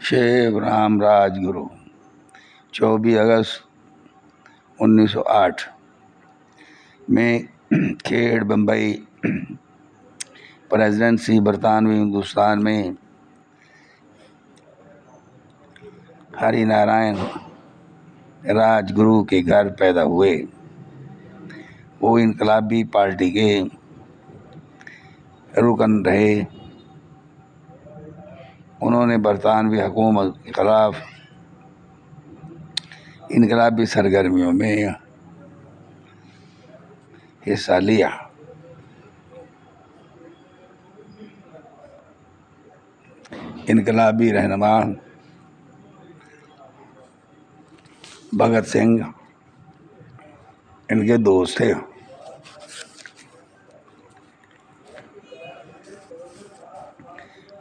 شیو رام راج گرو 24 اگست 1908 میں کھیڑ بمبئی پریزیڈنسی برطانوی ہندوستان میں ہری نارائن راج گرو کے گھر پیدا ہوئے۔ وہ انقلابی پارٹی کے رکن رہے۔ انہوں نے برطانوی حکومت کے خلاف انقلابی سرگرمیوں میں حصہ لیا۔ انقلابی رہنما بھگت سنگھ ان کے دوست تھے۔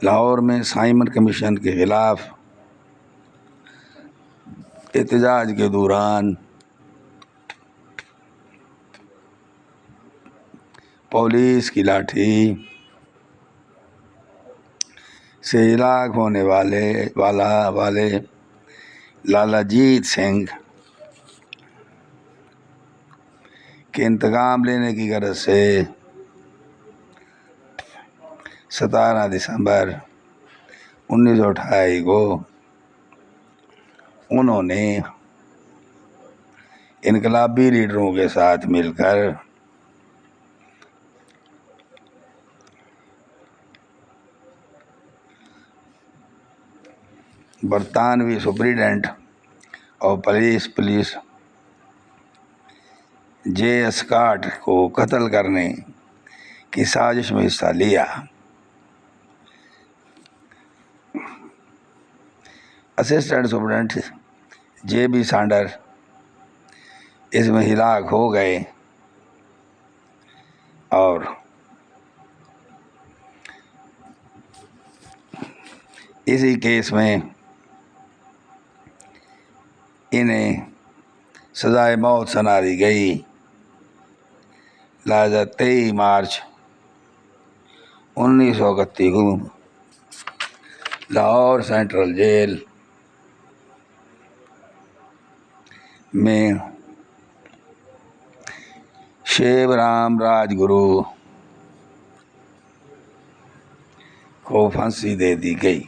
لاہور میں سائمن کمیشن کے خلاف احتجاج کے دوران پولیس کی لاٹھی سے ہلاک ہونے والے لالا جیت سنگھ کے انتقام لینے کی غرض سے 17 دسمبر 1928 کو انہوں نے انقلابی لیڈروں کے ساتھ مل کر برطانوی superintendent of police J Scott کو قتل کرنے کی سازش میں حصہ لیا۔ اسسٹنٹ سپرنٹینڈنٹ جے بی سانڈر اس میں ہلاک ہو گئے اور اسی کیس میں انہیں سزائے موت سنا دی گئی۔ لہذا 23 مارچ 1931 کو لاہور سینٹرل جیل میں شیو رام راج گرو کو پھانسی دے دی گئی۔